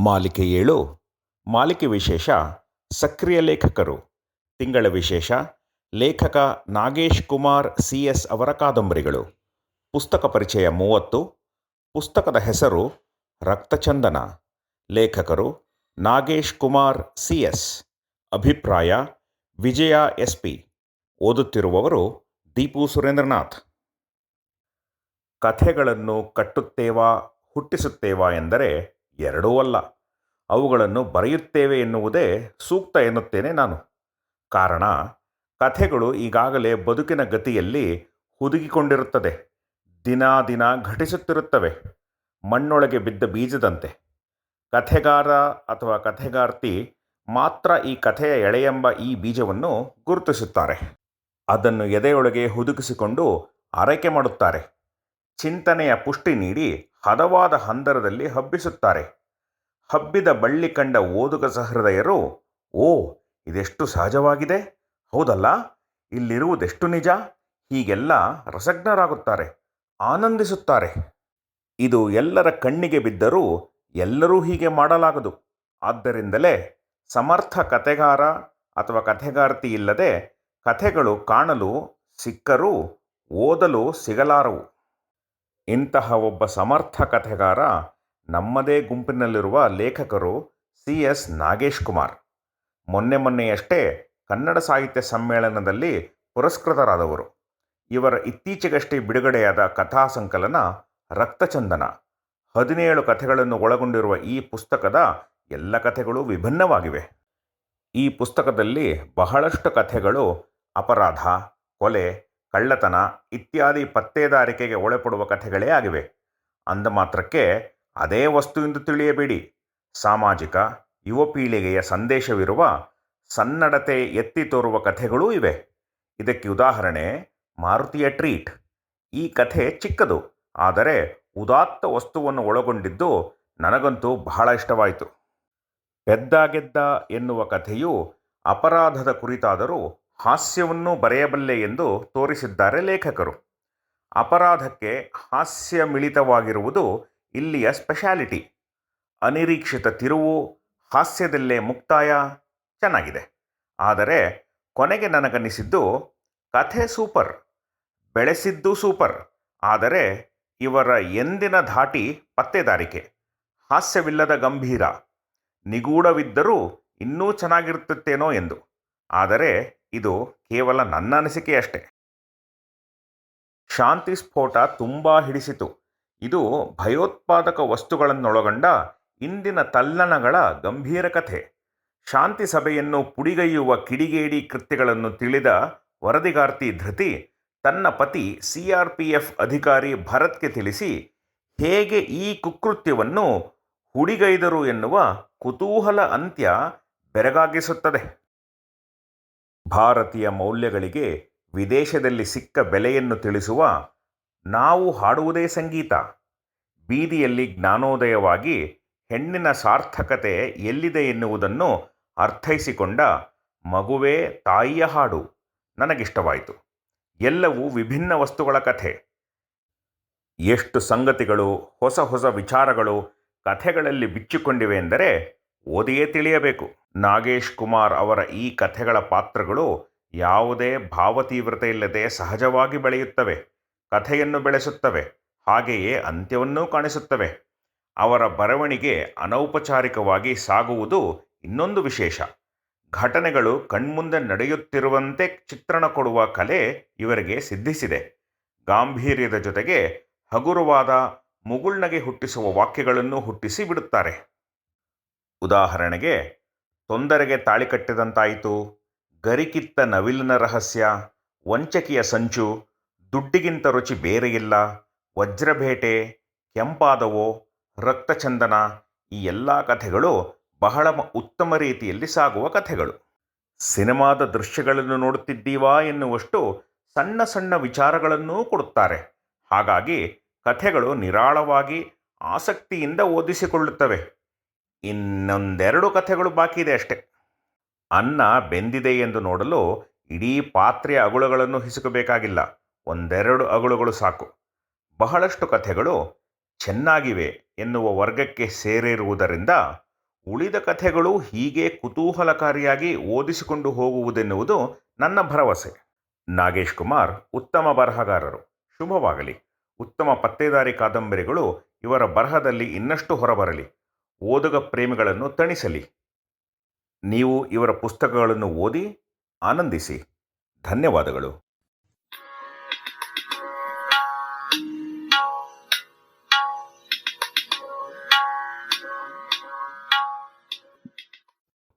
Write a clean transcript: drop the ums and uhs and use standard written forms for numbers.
ಮಾಲಿಕೆ 7 ಮಾಲಿಕೆ ವಿಶೇಷ ಸಕ್ರಿಯ ಲೇಖಕರು. ತಿಂಗಳ ವಿಶೇಷ ಲೇಖಕ ನಾಗೇಶ್ ಕುಮಾರ್ CS ಅವರ ಕಾದಂಬರಿಗಳು. ಪುಸ್ತಕ ಪರಿಚಯ 30. ಪುಸ್ತಕದ ಹೆಸರು ರಕ್ತಚಂದನ. ಲೇಖಕರು ನಾಗೇಶ್ ಕುಮಾರ್ CS. ಅಭಿಪ್ರಾಯ ವಿಜಯ SP. ಓದುತ್ತಿರುವವರು ದೀಪು ಸುರೇಂದ್ರನಾಥ್. ಕಥೆಗಳನ್ನು ಕಟ್ಟುತ್ತೇವಾ ಹುಟ್ಟಿಸುತ್ತೇವಾ ಎಂದರೆ ಎರಡೂ ಅಲ್ಲ. ಅವುಗಳನ್ನು ಬರೆಯುತ್ತೇವೆ ಎನ್ನುವುದೇ ಸೂಕ್ತ ಎನ್ನುತ್ತೇನೆ ನಾನು. ಕಾರಣ, ಕಥೆಗಳು ಈಗಾಗಲೇ ಬದುಕಿನ ಗತಿಯಲ್ಲಿ ಹುದುಗಿಕೊಂಡಿರುತ್ತದೆ. ದಿನ ದಿನ ಘಟಿಸುತ್ತಿರುತ್ತವೆ, ಮಣ್ಣೊಳಗೆ ಬಿದ್ದ ಬೀಜದಂತೆ. ಕಥೆಗಾರ ಅಥವಾ ಕಥೆಗಾರ್ತಿ ಮಾತ್ರ ಈ ಕಥೆಯ ಎಳೆಯೆಂಬ ಈ ಬೀಜವನ್ನು ಗುರುತಿಸುತ್ತಾರೆ. ಅದನ್ನು ಎದೆಯೊಳಗೆ ಹುದುಗಿಸಿಕೊಂಡು ಆರೈಕೆ ಮಾಡುತ್ತಾರೆ. ಚಿಂತನೆಯ ಪುಷ್ಟಿ ನೀಡಿ ಹದವಾದ ಹಂದರದಲ್ಲಿ ಹಬ್ಬಿಸುತ್ತಾರೆ. ಹಬ್ಬಿದ ಬಳ್ಳಿ ಕಂಡ ಓದುಗ ಸಹೃದಯರು, ಓ, ಇದೆಷ್ಟು ಸಹಜವಾಗಿದೆ, ಹೌದಲ್ಲ, ಇಲ್ಲಿರುವುದೆಷ್ಟು ನಿಜ, ಹೀಗೆಲ್ಲ ರಸಜ್ಞರಾಗುತ್ತಾರೆ, ಆನಂದಿಸುತ್ತಾರೆ. ಇದು ಎಲ್ಲರ ಕಣ್ಣಿಗೆ ಬಿದ್ದರೂ ಎಲ್ಲರೂ ಹೀಗೆ ಮಾಡಲಾಗದು. ಆದ್ದರಿಂದಲೇ ಸಮರ್ಥ ಕಥೆಗಾರ ಅಥವಾ ಕಥೆಗಾರ್ತಿ ಇಲ್ಲದೆ ಕಥೆಗಳು ಕಾಣಲು ಸಿಕ್ಕರೂ ಓದಲು ಸಿಗಲಾರವು. ಇಂತಹ ಒಬ್ಬ ಸಮರ್ಥ ಕಥೆಗಾರ ನಮ್ಮದೇ ಗುಂಪಿನಲ್ಲಿರುವ ಲೇಖಕರು CS ನಾಗೇಶ್ ಕುಮಾರ್. ಮೊನ್ನೆಯಷ್ಟೇ ಕನ್ನಡ ಸಾಹಿತ್ಯ ಸಮ್ಮೇಳನದಲ್ಲಿ ಪುರಸ್ಕೃತರಾದವರು. ಇವರ ಇತ್ತೀಚೆಗಷ್ಟೇ ಬಿಡುಗಡೆಯಾದ ಕಥಾ ಸಂಕಲನ ರಕ್ತಚಂದನ. 17 ಕಥೆಗಳನ್ನು ಒಳಗೊಂಡಿರುವ ಈ ಪುಸ್ತಕದ ಎಲ್ಲ ಕಥೆಗಳು ವಿಭಿನ್ನವಾಗಿವೆ. ಈ ಪುಸ್ತಕದಲ್ಲಿ ಬಹಳಷ್ಟು ಕಥೆಗಳು ಅಪರಾಧ, ಕೊಲೆ, ಕಳ್ಳತನ ಇತ್ಯಾದಿ ಪತ್ತೇದಾರಿಕೆಗೆ ಒಳಪಡುವ ಕಥೆಗಳೇ ಆಗಿವೆ. ಅಂದ ಮಾತ್ರಕ್ಕೆ ಅದೇ ವಸ್ತು ಎಂದು ತಿಳಿಯಬೇಡಿ. ಸಾಮಾಜಿಕ, ಯುವ ಪೀಳಿಗೆಯ ಸಂದೇಶವಿರುವ, ಸನ್ನಡತೆ ಎತ್ತಿ ತೋರುವ ಕಥೆಗಳೂ ಇವೆ. ಇದಕ್ಕೆ ಉದಾಹರಣೆ ಮಾರುತಿಯ ಟ್ರೀಟ್. ಈ ಕಥೆ ಚಿಕ್ಕದು, ಆದರೆ ಉದಾತ್ತ ವಸ್ತುವನ್ನು ಒಳಗೊಂಡಿದ್ದು ನನಗಂತೂ ಬಹಳ ಇಷ್ಟವಾಯಿತು. ಪೆದ್ದಾಗೆದ್ದ ಎನ್ನುವ ಕಥೆಯು ಅಪರಾಧದ ಕುರಿತಾದರೂ ಹಾಸ್ಯವನ್ನೂ ಬರೆಯಬಲ್ಲೆ ಎಂದು ತೋರಿಸಿದ್ದಾರೆ ಲೇಖಕರು. ಅಪರಾಧಕ್ಕೆ ಹಾಸ್ಯ ಮಿಳಿತವಾಗಿರುವುದು ಇಲ್ಲಿಯ ಸ್ಪೆಷಾಲಿಟಿ. ಅನಿರೀಕ್ಷಿತ ತಿರುವು, ಹಾಸ್ಯದಲ್ಲೇ ಮುಕ್ತಾಯ ಚೆನ್ನಾಗಿದೆ. ಆದರೆ ಕೊನೆಗೆ ನನಗನ್ನಿಸಿದ್ದು, ಕಥೆ ಸೂಪರ್, ಬೆಳೆಸಿದ್ದು ಸೂಪರ್, ಆದರೆ ಇವರ ಎಂದಿನ ಧಾಟಿ ಪತ್ತೇದಾರಿಕೆ. ಹಾಸ್ಯವಿಲ್ಲದ ಗಂಭೀರ, ನಿಗೂಢವಿದ್ದರೂ ಇನ್ನೂ ಚೆನ್ನಾಗಿರುತ್ತೇನೋ ಎಂದು. ಆದರೆ ಇದು ಕೇವಲ ನನ್ನ ಅನಿಸಿಕೆಯಷ್ಟೇ. ಶಾಂತಿ ಸ್ಫೋಟ ತುಂಬ ಹಿಡಿಸಿತು. ಇದು ಭಯೋತ್ಪಾದಕ ವಸ್ತುಗಳನ್ನೊಳಗೊಂಡ ಇಂದಿನ ತಲ್ಲಣಗಳ ಗಂಭೀರ ಕಥೆ. ಶಾಂತಿ ಸಭೆಯನ್ನು ಪುಡಿಗೈಯುವ ಕಿಡಿಗೇಡಿ ಕೃತ್ಯಗಳನ್ನು ತಿಳಿದ ವರದಿಗಾರ್ತಿ ಧೃತಿ ತನ್ನ ಪತಿ CRPF ಅಧಿಕಾರಿ ಭರತ್ಗೆ ತಿಳಿಸಿ ಹೇಗೆ ಈ ಕುಕೃತ್ಯವನ್ನು ಹುಡಿಗೈದರು ಎನ್ನುವ ಕುತೂಹಲ ಅಂತ್ಯ ಬೆರಗಾಗಿಸುತ್ತದೆ. ಭಾರತೀಯ ಮೌಲ್ಯಗಳಿಗೆ ವಿದೇಶದಲ್ಲಿ ಸಿಕ್ಕ ಬೆಲೆಯನ್ನು ತಿಳಿಸುವ ನಾವು ಹಾಡುವುದೇ ಸಂಗೀತ. ಬೀದಿಯಲ್ಲಿ ಜ್ಞಾನೋದಯವಾಗಿ ಹೆಣ್ಣಿನ ಸಾರ್ಥಕತೆ ಎಲ್ಲಿದೆ ಎನ್ನುವುದನ್ನು ಅರ್ಥೈಸಿಕೊಂಡ ಮಗುವೇ ತಾಯಿಯ ಹಾಡು ನನಗಿಷ್ಟವಾಯಿತು. ಎಲ್ಲವೂ ವಿಭಿನ್ನ ವಸ್ತುಗಳ ಕಥೆ. ಎಷ್ಟು ಸಂಗತಿಗಳು, ಹೊಸ ಹೊಸ ವಿಚಾರಗಳು ಕಥೆಗಳಲ್ಲಿ ಬಿಚ್ಚಿಕೊಂಡಿವೆ ಎಂದರೆ ಓದಿಯೇ ತಿಳಿಯಬೇಕು. ನಾಗೇಶ್ ಕುಮಾರ್ ಅವರ ಈ ಕಥೆಗಳ ಪಾತ್ರಗಳು ಯಾವುದೇ ಭಾವತೀವ್ರತೆ ಇಲ್ಲದೆ ಸಹಜವಾಗಿ ಬೆಳೆಯುತ್ತವೆ, ಕಥೆಯನ್ನು ಬೆಳೆಸುತ್ತವೆ, ಹಾಗೆಯೇ ಅಂತ್ಯವನ್ನೂ ಕಾಣಿಸುತ್ತವೆ. ಅವರ ಬರವಣಿಗೆ ಅನೌಪಚಾರಿಕವಾಗಿ ಸಾಗುವುದು ಇನ್ನೊಂದು ವಿಶೇಷ. ಘಟನೆಗಳು ಕಣ್ಮುಂದೆ ನಡೆಯುತ್ತಿರುವಂತೆ ಚಿತ್ರಣ ಕೊಡುವ ಕಲೆ ಇವರಿಗೆ ಸಿದ್ಧಿಸಿದೆ. ಗಾಂಭೀರ್ಯದ ಜೊತೆಗೆ ಹಗುರವಾದ ಮುಗುಳ್ನಗೆ ಹುಟ್ಟಿಸುವ ವಾಕ್ಯಗಳನ್ನು ಹುಟ್ಟಿಸಿ ಬಿಡುತ್ತಾರೆ. ಉದಾಹರಣೆಗೆ, ತೊಂದರೆಗೆ ತಾಳಿ ಕಟ್ಟಿದಂತಾಯಿತು, ಗರಿಕಿತ್ತ ನವಿಲಿನ ರಹಸ್ಯ, ವಂಚಕಿಯ ಸಂಚು, ದುಡ್ಡಿಗಿಂತ ರುಚಿ ಬೇರೆಯಿಲ್ಲ, ವಜ್ರಬೇಟೆ, ಕೆಂಪಾದವೋ, ರಕ್ತಚಂದನ ಈ ಎಲ್ಲ ಕಥೆಗಳು ಬಹಳ ಉತ್ತಮ ರೀತಿಯಲ್ಲಿ ಸಾಗುವ ಕಥೆಗಳು. ಸಿನಿಮಾದ ದೃಶ್ಯಗಳನ್ನು ನೋಡುತ್ತಿದ್ದೀವಾ ಎನ್ನುವಷ್ಟು ಸಣ್ಣ ಸಣ್ಣ ವಿಚಾರಗಳನ್ನೂ ಕೊಡುತ್ತಾರೆ. ಹಾಗಾಗಿ ಕಥೆಗಳು ನಿರಾಳವಾಗಿ ಆಸಕ್ತಿಯಿಂದ ಓದಿಸಿಕೊಳ್ಳುತ್ತವೆ. ಇನ್ನೊಂದೆರಡು ಕಥೆಗಳು ಬಾಕಿ ಇದೆ ಅಷ್ಟೆ. ಅನ್ನ ಬೆಂದಿದೆ ಎಂದು ನೋಡಲು ಇಡೀ ಪಾತ್ರೆಯ ಅಗುಳುಗಳನ್ನು ಹಿಸುಕಬೇಕಾಗಿಲ್ಲ, ಒಂದೆರಡು ಅಗುಳುಗಳು ಸಾಕು. ಬಹಳಷ್ಟು ಕಥೆಗಳು ಚೆನ್ನಾಗಿವೆ ಎನ್ನುವ ವರ್ಗಕ್ಕೆ ಸೇರಿರುವುದರಿಂದ ಉಳಿದ ಕಥೆಗಳು ಹೀಗೆ ಕುತೂಹಲಕಾರಿಯಾಗಿ ಓದಿಸಿಕೊಂಡು ಹೋಗುವುದೆನ್ನುವುದು ನನ್ನ ಭರವಸೆ. ನಾಗೇಶ್ ಕುಮಾರ್ ಉತ್ತಮ ಬರಹಗಾರರು. ಶುಭವಾಗಲಿ. ಉತ್ತಮ ಪತ್ತೇದಾರಿ ಕಾದಂಬರಿಗಳು ಇವರ ಬರಹದಲ್ಲಿ ಇನ್ನಷ್ಟು ಹೊರಬರಲಿ, ಓದುಗ ಪ್ರೇಮಿಗಳನ್ನು ತಣಿಸಲಿ. ನೀವು ಇವರ ಪುಸ್ತಕಗಳನ್ನು ಓದಿ ಆನಂದಿಸಿ. ಧನ್ಯವಾದಗಳು.